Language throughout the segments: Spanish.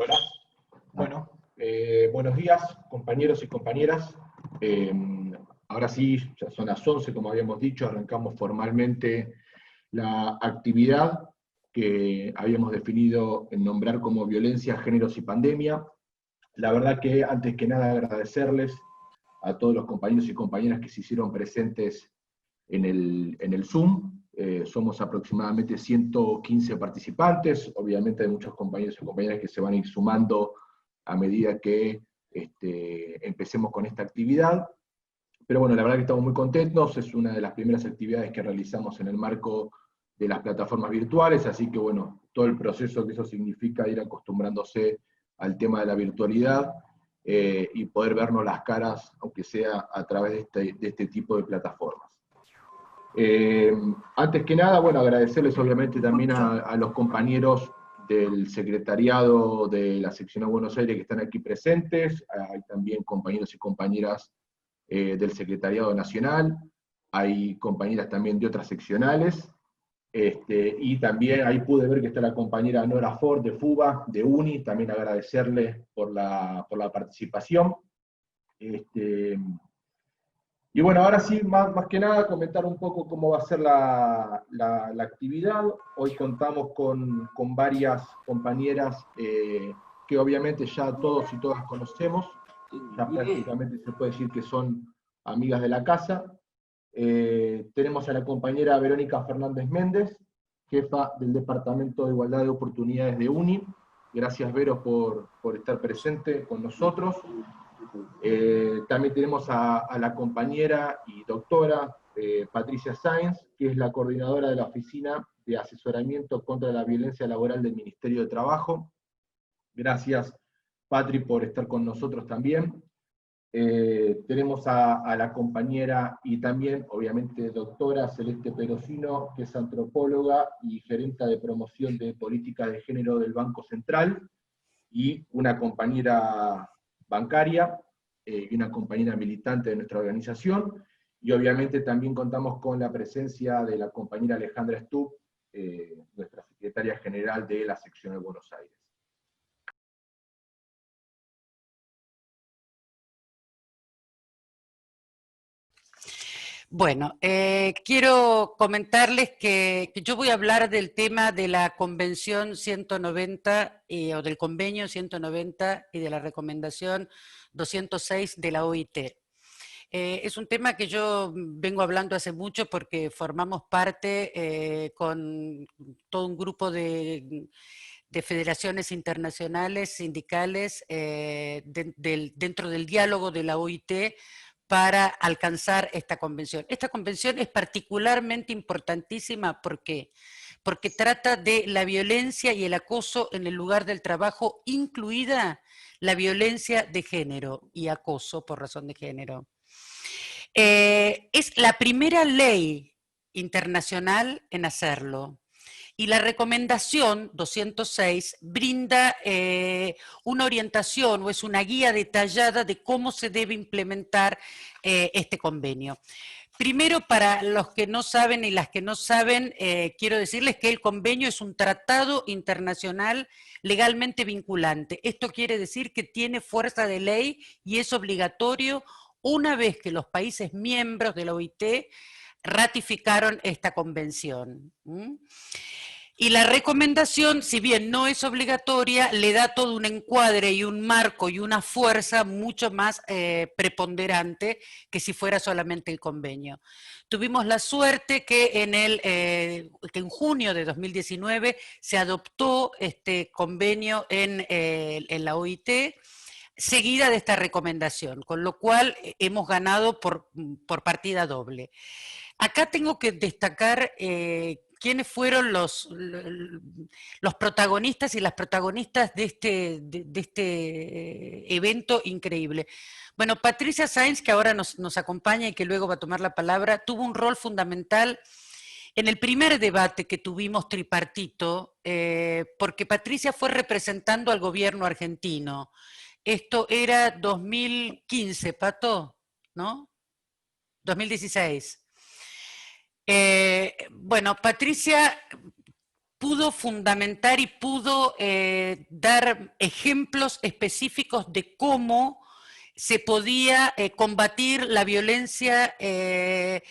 Hola, bueno, buenos días compañeros y compañeras. Eh, Ahora sí, ya son las 11, como habíamos dicho, arrancamos formalmente la actividad que habíamos definido en nombrar como violencia, géneros y pandemia. La verdad que antes que nada agradecerles a todos los compañeros y compañeras que se hicieron presentes en el Zoom. Somos aproximadamente 115 participantes, obviamente hay muchos compañeros y compañeras que se van a ir sumando a medida que empecemos con esta actividad. Pero bueno, la verdad que estamos muy contentos, es una de las primeras actividades que realizamos en el marco de las plataformas virtuales, así que bueno, todo el proceso que eso significa ir acostumbrándose al tema de la virtualidad y poder vernos las caras, aunque sea a través de este tipo de plataformas. Antes que nada, bueno, agradecerles obviamente también a los compañeros del secretariado de la sección de Buenos Aires que están aquí presentes, hay también compañeros y compañeras del secretariado nacional, hay compañeras también de otras seccionales, y también ahí pude ver que está la compañera Nora Ford de FUBA, de UNI, también agradecerle por la participación. Y bueno, ahora sí, más que nada, comentar un poco cómo va a ser la actividad. Hoy contamos con varias compañeras que obviamente ya todos y todas conocemos, ya prácticamente se puede decir que son amigas de la casa. Tenemos a la compañera Verónica Fernández Méndez, jefa del Departamento de Igualdad de Oportunidades de UNI. Gracias, Vero, por estar presente con nosotros. También tenemos a la compañera y doctora Patricia Sáenz, que es la coordinadora de la Oficina de Asesoramiento contra la Violencia Laboral del Ministerio de Trabajo. Gracias, Patri, por estar con nosotros también. Tenemos a la compañera y también, obviamente, doctora Celeste Perosino, que es antropóloga y gerenta de promoción de política de género del Banco Central, y una compañera bancaria y una compañera militante de nuestra organización, y obviamente también contamos con la presencia de la compañera Alejandra Stubb, nuestra secretaria general de la sección de Buenos Aires. Bueno, quiero comentarles que yo voy a hablar del tema de la Convención 190 o del Convenio 190 y de la Recomendación 206 de la OIT. Es un tema que yo vengo hablando hace mucho porque formamos parte con todo un grupo de federaciones internacionales, sindicales, dentro del diálogo de la OIT, para alcanzar esta convención. Esta convención es particularmente importantísima porque trata de la violencia y el acoso en el lugar del trabajo, incluida la violencia de género y acoso por razón de género. Es la primera ley internacional en hacerlo. Y la recomendación 206 brinda una orientación o es una guía detallada de cómo se debe implementar este convenio. Primero, para los que no saben y las que no saben, quiero decirles que el convenio es un tratado internacional legalmente vinculante. Esto quiere decir que tiene fuerza de ley y es obligatorio una vez que los países miembros de la OIT ratificaron esta convención. Y la recomendación, si bien no es obligatoria, le da todo un encuadre y un marco y una fuerza mucho más preponderante que si fuera solamente el convenio. Tuvimos la suerte que que en junio de 2019 se adoptó este convenio en la OIT, seguida de esta recomendación, con lo cual hemos ganado por partida doble. Acá tengo que destacar quiénes fueron los protagonistas y las protagonistas de este evento increíble. Bueno, Patricia Sáenz, que ahora nos acompaña y que luego va a tomar la palabra, tuvo un rol fundamental en el primer debate que tuvimos tripartito, porque Patricia fue representando al gobierno argentino. Esto era 2015, Pato, ¿no? 2016. Bueno, Patricia pudo fundamentar y pudo dar ejemplos específicos de cómo se podía combatir la violencia en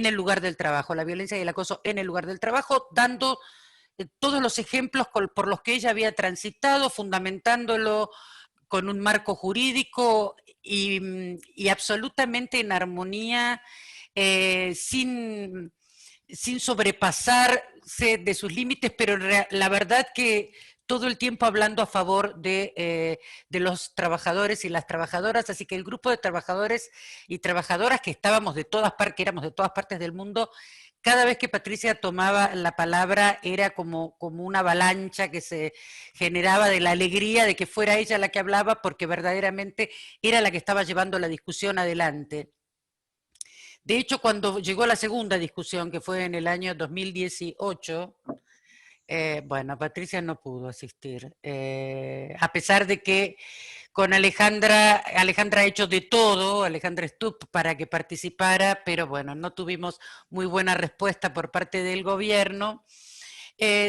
el lugar del trabajo, la violencia y el acoso en el lugar del trabajo, dando todos los ejemplos por los que ella había transitado, fundamentándolo con un marco jurídico y absolutamente en armonía, sin sobrepasarse de sus límites, pero la verdad que todo el tiempo hablando a favor de los trabajadores y las trabajadoras, así que el grupo de trabajadores y trabajadoras que estábamos de todas partes, que éramos de todas partes del mundo, cada vez que Patricia tomaba la palabra era como una avalancha que se generaba de la alegría de que fuera ella la que hablaba, porque verdaderamente era la que estaba llevando la discusión adelante. De hecho, cuando llegó la segunda discusión, que fue en el año 2018, bueno, Patricia no pudo asistir, a pesar de que con Alejandra ha hecho de todo, Alejandra Stubb, para que participara, pero bueno, no tuvimos muy buena respuesta por parte del gobierno.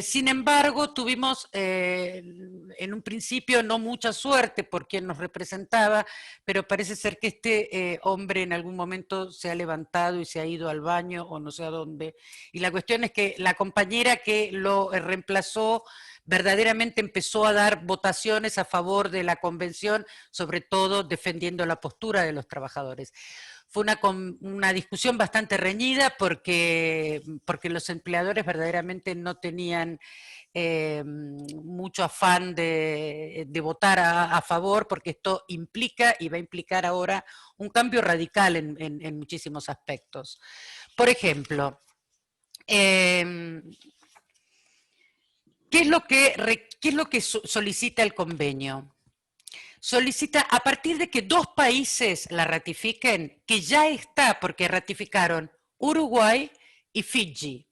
Sin embargo, tuvimos en un principio no mucha suerte por quien nos representaba, pero parece ser que este hombre en algún momento se ha levantado y se ha ido al baño o no sé a dónde. Y la cuestión es que la compañera que lo reemplazó verdaderamente empezó a dar votaciones a favor de la convención, sobre todo defendiendo la postura de los trabajadores. Fue una discusión bastante reñida porque los empleadores verdaderamente no tenían mucho afán de votar a favor, porque esto implica y va a implicar ahora un cambio radical en muchísimos aspectos. Por ejemplo, ¿qué es lo que solicita el convenio? Solicita, a partir de que 2 países la ratifiquen, que ya está, porque ratificaron Uruguay y Fiji,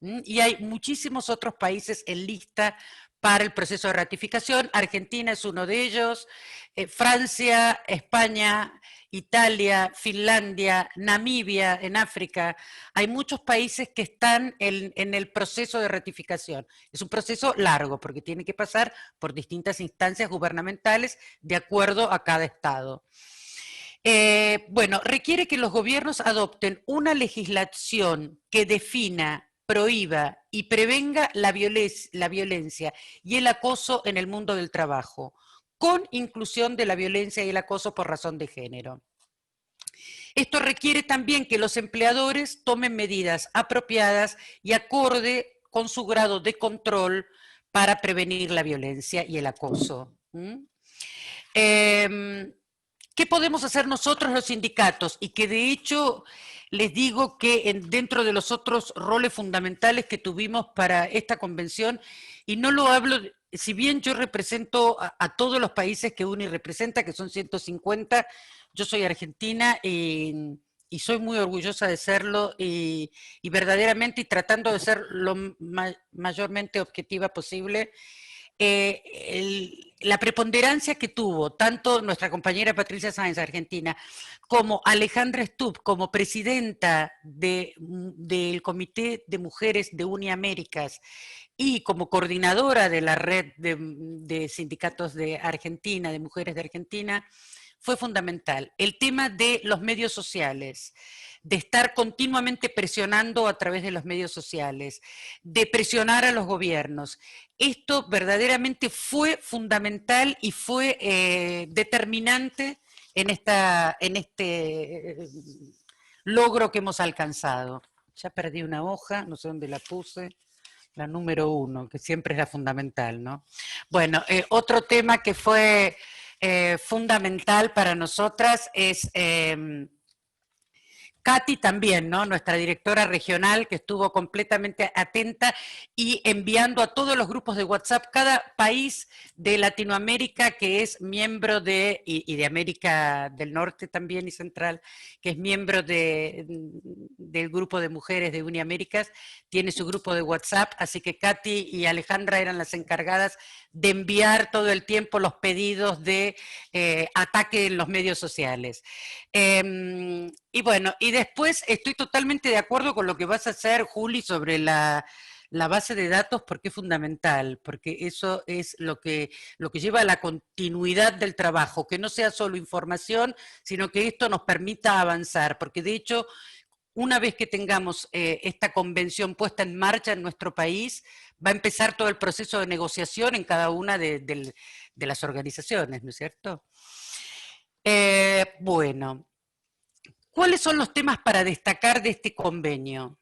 y hay muchísimos otros países en lista para el proceso de ratificación. Argentina es uno de ellos, Francia, España, Italia, Finlandia, Namibia en África. Hay muchos países que están en el proceso de ratificación. Es un proceso largo porque tiene que pasar por distintas instancias gubernamentales de acuerdo a cada estado. Bueno, requiere que los gobiernos adopten una legislación que defina, prohíba y prevenga la violencia y el acoso en el mundo del trabajo, con inclusión de la violencia y el acoso por razón de género. Esto requiere también que los empleadores tomen medidas apropiadas y acorde con su grado de control para prevenir la violencia y el acoso. ¿Qué podemos hacer nosotros los sindicatos? Y que de hecho les digo que dentro de los otros roles fundamentales que tuvimos para esta convención, y no lo hablo, si bien yo represento a todos los países que UNI representa, que son 150, yo soy argentina y soy muy orgullosa de serlo y verdaderamente y tratando de ser lo mayormente objetiva posible. La preponderancia que tuvo tanto nuestra compañera Patricia Sáenz, Argentina, como Alejandra Stubb, como presidenta del Comité de Mujeres de Uniaméricas y como coordinadora de la red de sindicatos de Argentina, de mujeres de Argentina, fue fundamental. El tema de los medios sociales, de estar continuamente presionando a través de los medios sociales, de presionar a los gobiernos. Esto verdaderamente fue fundamental y fue determinante en este logro que hemos alcanzado. Ya perdí una hoja, no sé dónde la puse, la número 1, que siempre es la fundamental, ¿no? Bueno, otro tema que fue fundamental para nosotras es Katy también, ¿no? Nuestra directora regional, que estuvo completamente atenta y enviando a todos los grupos de WhatsApp, cada país de Latinoamérica que es miembro y de América del Norte también y Central, que es miembro del grupo de mujeres de Uniaméricas, tiene su grupo de WhatsApp, así que Katy y Alejandra eran las encargadas de enviar todo el tiempo los pedidos de ataque en los medios sociales. Y bueno, y después estoy totalmente de acuerdo con lo que vas a hacer, Juli, sobre la la base de datos porque es fundamental, porque eso es lo que lleva a la continuidad del trabajo, que no sea solo información, sino que esto nos permita avanzar, porque de hecho, una vez que tengamos esta convención puesta en marcha en nuestro país, va a empezar todo el proceso de negociación en cada una de las organizaciones, ¿no es cierto? Bueno, ¿cuáles son los temas para destacar de este convenio?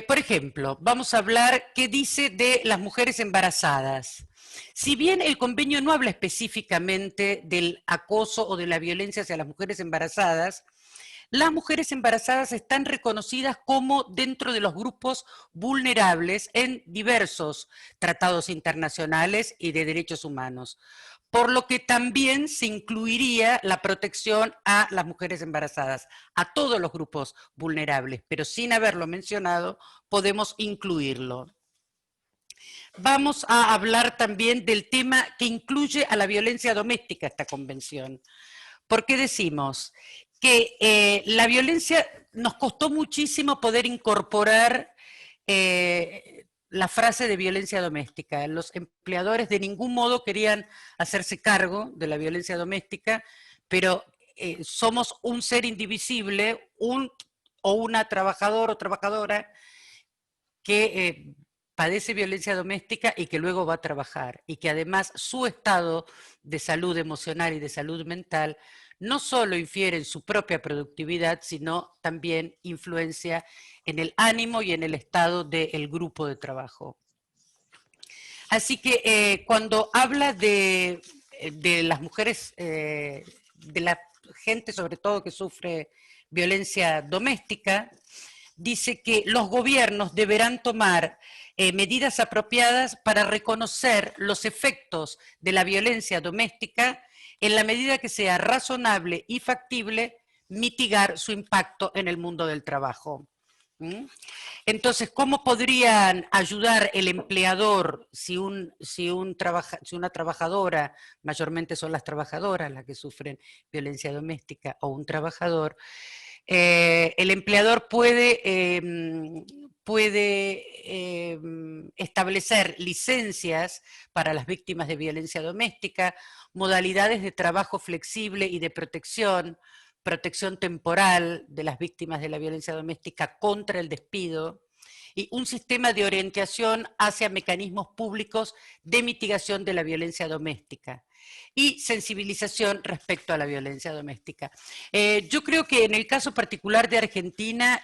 Por ejemplo, vamos a hablar qué dice de las mujeres embarazadas. Si bien el convenio no habla específicamente del acoso o de la violencia hacia las mujeres embarazadas están reconocidas como dentro de los grupos vulnerables en diversos tratados internacionales y de derechos humanos, por lo que también se incluiría la protección a las mujeres embarazadas, a todos los grupos vulnerables, pero sin haberlo mencionado, podemos incluirlo. Vamos a hablar también del tema que incluye a la violencia doméstica esta convención. ¿Por qué decimos que la violencia nos costó muchísimo poder incorporar la frase de violencia doméstica? Los empleadores de ningún modo querían hacerse cargo de la violencia doméstica, pero somos un ser indivisible, o una trabajador o trabajadora que padece violencia doméstica y que luego va a trabajar, y que además su estado de salud emocional y de salud mental no solo infiere en su propia productividad, sino también influencia en el ánimo y en el estado del grupo de trabajo. Así que cuando habla de las mujeres, de la gente sobre todo que sufre violencia doméstica, dice que los gobiernos deberán tomar medidas apropiadas para reconocer los efectos de la violencia doméstica en la medida que sea razonable y factible mitigar su impacto en el mundo del trabajo. Entonces, ¿cómo podrían ayudar el empleador si una trabajadora, mayormente son las trabajadoras las que sufren violencia doméstica, o un trabajador? El empleador puede establecer licencias para las víctimas de violencia doméstica, modalidades de trabajo flexible y de protección temporal de las víctimas de la violencia doméstica contra el despido, y un sistema de orientación hacia mecanismos públicos de mitigación de la violencia doméstica y sensibilización respecto a la violencia doméstica. Yo creo que en el caso particular de Argentina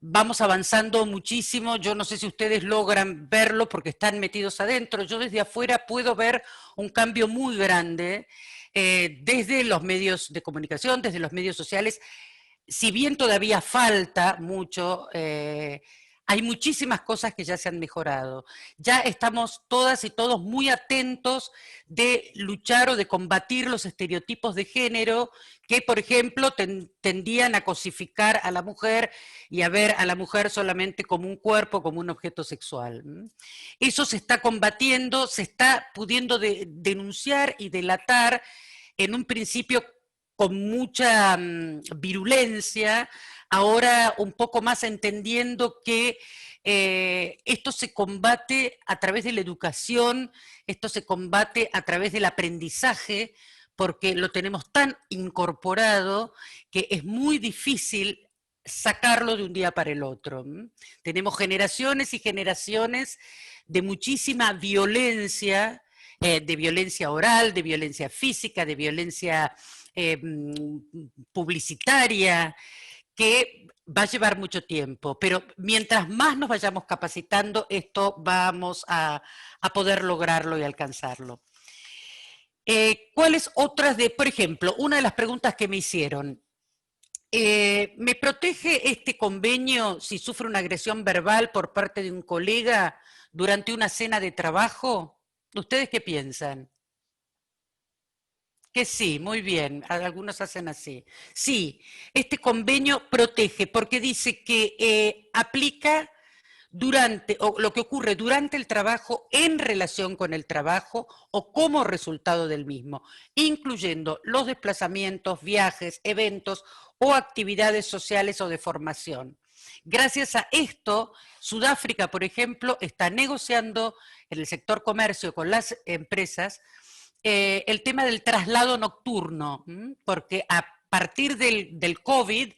vamos avanzando muchísimo. Yo no sé si ustedes logran verlo porque están metidos adentro. Yo desde afuera puedo ver un cambio muy grande desde los medios de comunicación, desde los medios sociales. Si bien todavía falta mucho, hay muchísimas cosas que ya se han mejorado. Ya estamos todas y todos muy atentos de luchar o de combatir los estereotipos de género que, por ejemplo, tendían a cosificar a la mujer y a ver a la mujer solamente como un cuerpo, como un objeto sexual. Eso se está combatiendo, se está pudiendo denunciar y delatar en un principio con mucha virulencia, ahora un poco más entendiendo que esto se combate a través de la educación, esto se combate a través del aprendizaje, porque lo tenemos tan incorporado que es muy difícil sacarlo de un día para el otro. Tenemos generaciones y generaciones de muchísima violencia, de violencia oral, de violencia física, de violencia publicitaria, que va a llevar mucho tiempo, pero mientras más nos vayamos capacitando, esto vamos a poder lograrlo y alcanzarlo. ¿Cuáles otras por ejemplo, una de las preguntas que me hicieron, ¿me protege este convenio si sufre una agresión verbal por parte de un colega durante una cena de trabajo? ¿Ustedes qué piensan? Que sí, muy bien, algunos hacen así. Sí, este convenio protege porque dice que aplica o lo que ocurre durante el trabajo, en relación con el trabajo o como resultado del mismo, incluyendo los desplazamientos, viajes, eventos o actividades sociales o de formación, Gracias a esto, Sudáfrica, por ejemplo, está negociando en el sector comercio con las empresas el tema del traslado nocturno, porque a partir del COVID,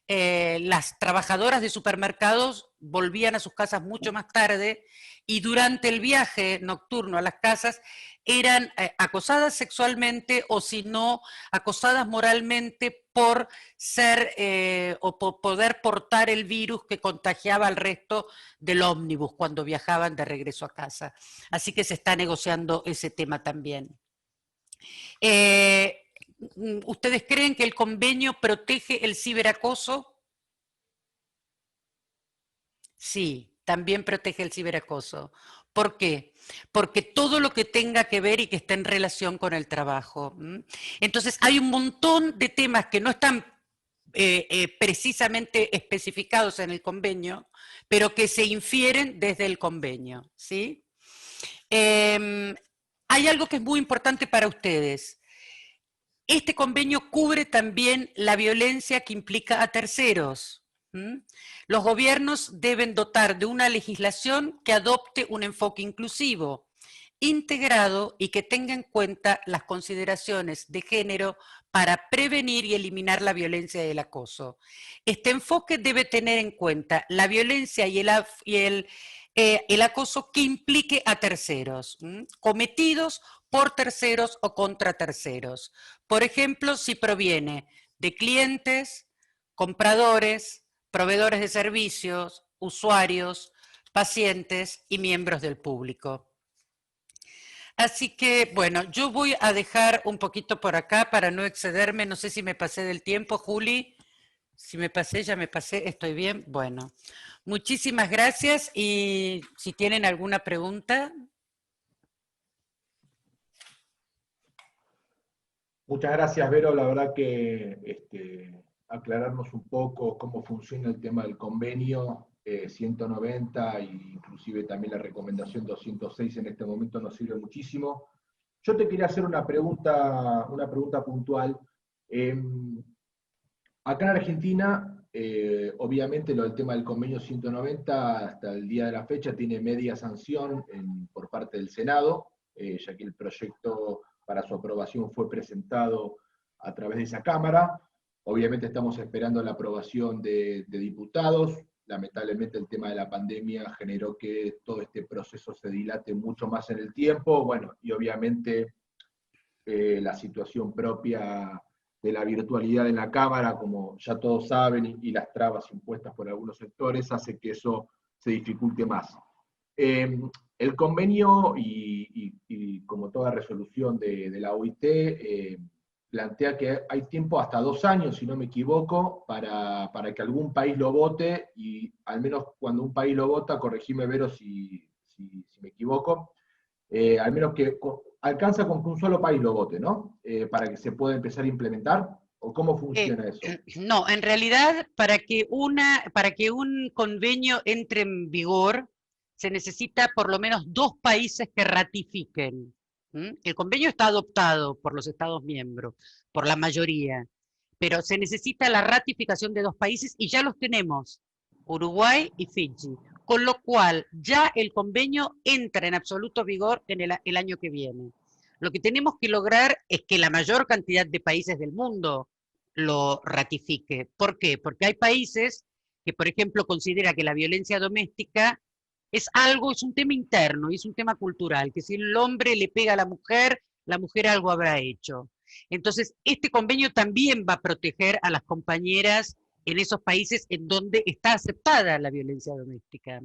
las trabajadoras de supermercados volvían a sus casas mucho más tarde y durante el viaje nocturno a las casas eran acosadas sexualmente o si no, acosadas moralmente por ser o por poder portar el virus que contagiaba al resto del ómnibus cuando viajaban de regreso a casa. Así que se está negociando ese tema también. ¿Ustedes creen que el convenio protege el ciberacoso? Sí, también protege el ciberacoso. ¿Por qué? Porque todo lo que tenga que ver y que esté en relación con el trabajo. Entonces, hay un montón de temas que no están precisamente especificados en el convenio, pero que se infieren desde el convenio, ¿sí? Hay algo que es muy importante para ustedes. Este convenio cubre también la violencia que implica a terceros. Los gobiernos deben dotar de una legislación que adopte un enfoque inclusivo, integrado y que tenga en cuenta las consideraciones de género para prevenir y eliminar la violencia y el acoso. Este enfoque debe tener en cuenta la violencia y el acoso que implique a terceros, cometidos por terceros o contra terceros. Por ejemplo, si proviene de clientes, compradores, proveedores de servicios, usuarios, pacientes y miembros del público. Así que, bueno, yo voy a dejar un poquito por acá para no excederme. No sé si me pasé del tiempo, Juli. Si me pasé, ya me pasé. ¿Estoy bien? Bueno, muchísimas gracias y si tienen alguna pregunta. Muchas gracias, Vero. La verdad que aclararnos un poco cómo funciona el tema del convenio 190 e inclusive también la recomendación 206 en este momento nos sirve muchísimo. Yo te quería hacer una pregunta puntual. Acá en Argentina, obviamente lo del tema del convenio 190 hasta el día de la fecha tiene media sanción por parte del Senado, ya que el proyecto para su aprobación fue presentado a través de esa Cámara. Obviamente estamos esperando la aprobación de diputados. Lamentablemente el tema de la pandemia generó que todo este proceso se dilate mucho más en el tiempo. Bueno, y obviamente la situación propia de la virtualidad en la Cámara, como ya todos saben, y las trabas impuestas por algunos sectores, hace que eso se dificulte más. El convenio, y como toda resolución de la OIT, plantea que hay tiempo hasta 2 años, si no me equivoco, para que algún país lo vote, y al menos cuando un país lo vota, corregime, Vero, si me equivoco, al menos que alcanza con que un solo país lo vote, ¿no? Para que se pueda empezar a implementar, ¿o cómo funciona eso? No, en realidad, para que un convenio entre en vigor, se necesita por lo menos 2 países que ratifiquen. El convenio está adoptado por los Estados miembros, por la mayoría, pero se necesita la ratificación de 2 países y ya los tenemos, Uruguay y Fiji, con lo cual ya el convenio entra en absoluto vigor en el año que viene. Lo que tenemos que lograr es que la mayor cantidad de países del mundo lo ratifique. ¿Por qué? Porque hay países que, por ejemplo, considera que la violencia doméstica es un tema interno, es un tema cultural, que si el hombre le pega a la mujer algo habrá hecho. Entonces, este convenio también va a proteger a las compañeras en esos países en donde está aceptada la violencia doméstica.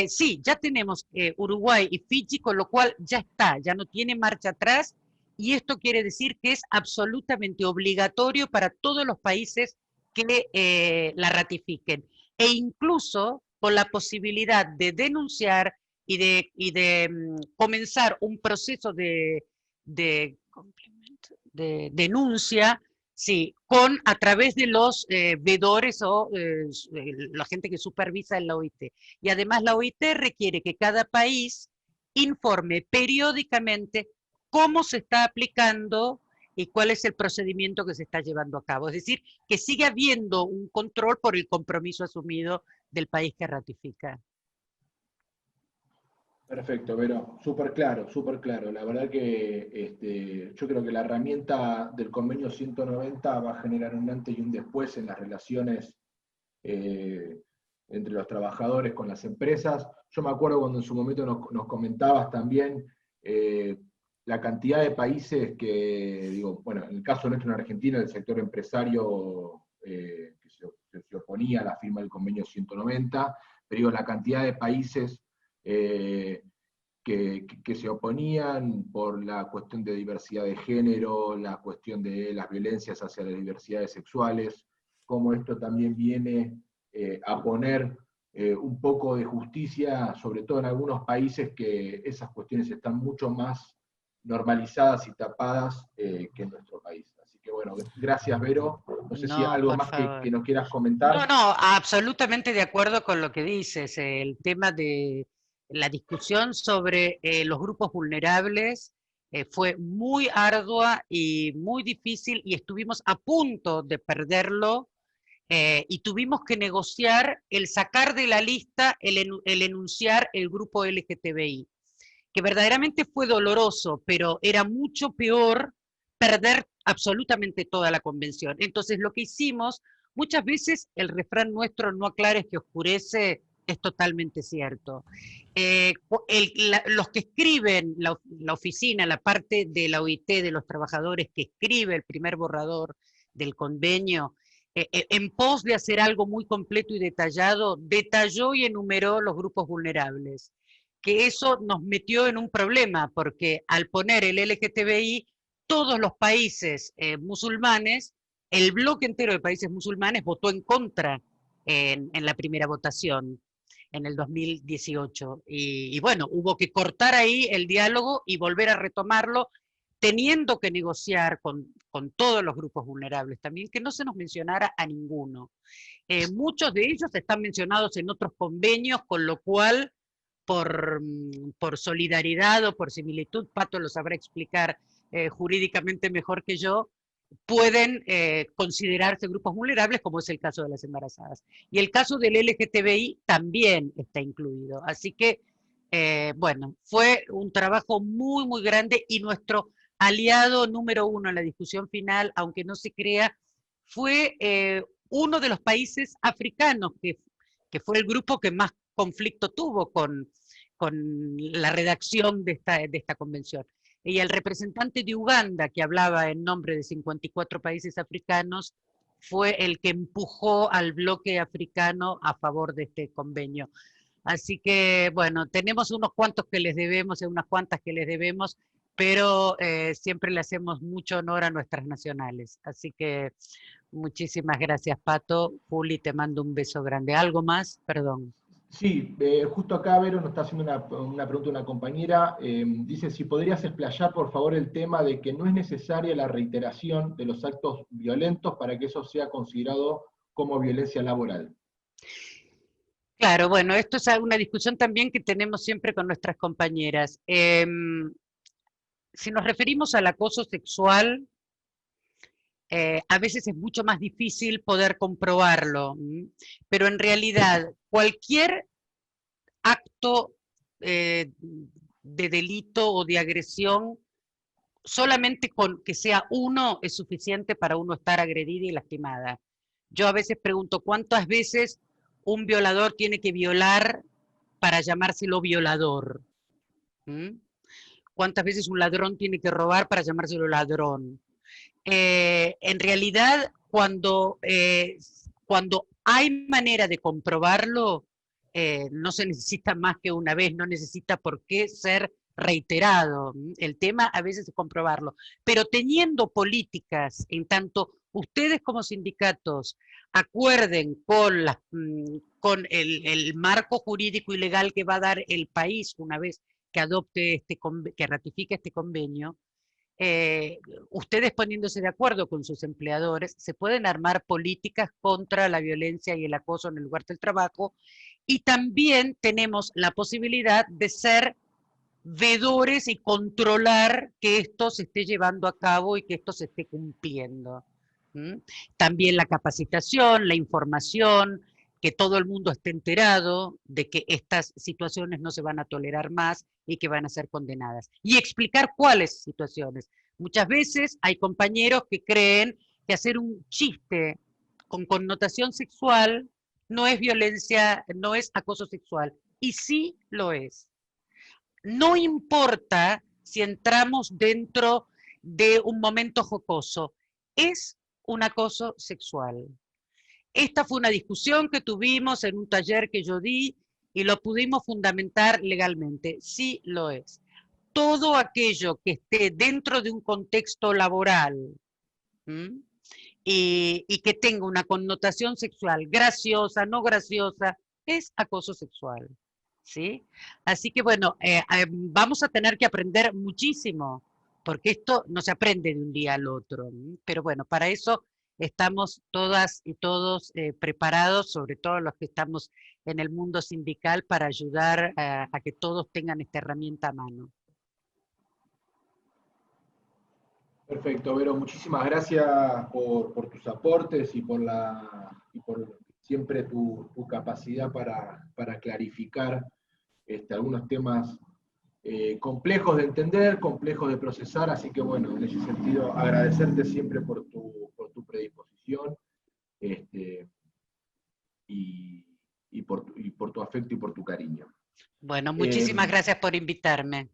Sí, ya tenemos Uruguay y Fiji, con lo cual ya está, ya no tiene marcha atrás, y esto quiere decir que es absolutamente obligatorio para todos los países que la ratifiquen, e incluso con la posibilidad de denunciar y de comenzar un proceso de denuncia, sí, a través de los vedores o la gente que supervisa en la OIT. Y además la OIT requiere que cada país informe periódicamente cómo se está aplicando y cuál es el procedimiento que se está llevando a cabo. Es decir, que sigue habiendo un control por el compromiso asumido del país que ratifica. Perfecto, Vero, súper claro, súper claro. La verdad que yo creo que la herramienta del convenio 190 va a generar un antes y un después en las relaciones eh, entre los trabajadores con las empresas. Yo me acuerdo cuando en su momento nos comentabas también eh, la cantidad de países que, digo, bueno, en el caso nuestro en Argentina, el sector empresario que se oponía a la firma del convenio 190, pero digo, la cantidad de países eh, que se oponían por la cuestión de diversidad de género, la cuestión de las violencias hacia las diversidades sexuales, cómo esto también viene a poner un poco de justicia, sobre todo en algunos países que esas cuestiones están mucho más normalizadas y tapadas que en nuestro país. Así que bueno, gracias Vero. No sé si No, algo por más que favor. nos quieras No, comentar. no, absolutamente de acuerdo con lo que dices. El tema de la discusión sobre los grupos vulnerables fue muy ardua y muy difícil y estuvimos a punto de perderlo y tuvimos que negociar el sacar de la lista, el enunciar el grupo LGTBI, que verdaderamente fue doloroso, pero era mucho peor perder absolutamente toda la convención. Entonces lo que hicimos, muchas veces el refrán nuestro no aclares que oscurece, es totalmente cierto. Los que escriben, la oficina, la parte de la OIT de los trabajadores que escribe el primer borrador del convenio, en pos de hacer algo muy completo y detallado, detalló y enumeró los grupos vulnerables, que eso nos metió en un problema, porque al poner el LGTBI, todos los países musulmanes, el bloque entero de países musulmanes votó en contra en la primera votación en el 2018. Y bueno, hubo que cortar ahí el diálogo y volver a retomarlo, teniendo que negociar con todos los grupos vulnerables también, que no se nos mencionara a ninguno. Muchos de ellos están mencionados en otros convenios, con lo cual por solidaridad o por similitud, Pato lo sabrá explicar jurídicamente mejor que yo, pueden considerarse grupos vulnerables, como es el caso de las embarazadas. Y el caso del LGTBI también está incluido. Así que, bueno, fue un trabajo muy, muy grande y nuestro aliado número uno en la discusión final, aunque no se crea, fue uno de los países africanos que fue el grupo que más conflicto tuvo con la redacción de esta convención. Y el representante de Uganda, que hablaba en nombre de 54 países africanos, fue el que empujó al bloque africano a favor de este convenio. Así que, bueno, tenemos unos cuantos que les debemos y unas cuantas que les debemos, pero siempre le hacemos mucho honor a nuestras nacionales. Así que muchísimas gracias, Pato. Juli, te mando un beso grande. ¿Algo más? Perdón. Sí, justo acá Vero nos está haciendo una pregunta una compañera. Dice si podrías explayar por favor el tema de que no es necesaria la reiteración de los actos violentos para que eso sea considerado como violencia laboral. Claro, bueno, esto es una discusión también que tenemos siempre con nuestras compañeras. Si nos referimos al acoso sexual, a veces es mucho más difícil poder comprobarlo, pero en realidad cualquier acto de delito o de agresión, solamente con que sea uno es suficiente para uno estar agredida y lastimada. Yo a veces pregunto cuántas veces un violador tiene que violar para llamárselo violador. ¿Mm? ¿Cuántas veces un ladrón tiene que robar para llamárselo ladrón? En realidad, cuando hay manera de comprobarlo, no se necesita más que una vez, no necesita por qué ser reiterado. El tema a veces es comprobarlo, pero teniendo políticas, en tanto ustedes como sindicatos acuerden con el marco jurídico y legal que va a dar el país una vez que adopte que ratifique este convenio, eh, ustedes poniéndose de acuerdo con sus empleadores, se pueden armar políticas contra la violencia y el acoso en el lugar del trabajo, y también tenemos la posibilidad de ser vedores y controlar que esto se esté llevando a cabo y que esto se esté cumpliendo. ¿Mm? También la capacitación, la información, que todo el mundo esté enterado de que estas situaciones no se van a tolerar más y que van a ser condenadas. Y explicar cuáles situaciones. Muchas veces hay compañeros que creen que hacer un chiste con connotación sexual no es violencia, no es acoso sexual. Y sí lo es. No importa si entramos dentro de un momento jocoso, es un acoso sexual. Esta fue una discusión que tuvimos en un taller que yo di y lo pudimos fundamentar legalmente. Sí lo es. Todo aquello que esté dentro de un contexto laboral, ¿m? Y que tenga una connotación sexual, graciosa, no graciosa, es acoso sexual. ¿Sí? Así que bueno, vamos a tener que aprender muchísimo, porque esto no se aprende de un día al otro. Pero bueno, para eso estamos todas y todos preparados, sobre todo los que estamos en el mundo sindical, para ayudar a que todos tengan esta herramienta a mano. Perfecto, Vero, muchísimas gracias por tus aportes y por siempre tu capacidad para clarificar algunos temas complejos de entender, complejos de procesar, así que bueno, en ese sentido agradecerte siempre por tu predisposición este, y por tu afecto y por tu cariño. Bueno, Eh, muchísimas gracias por invitarme.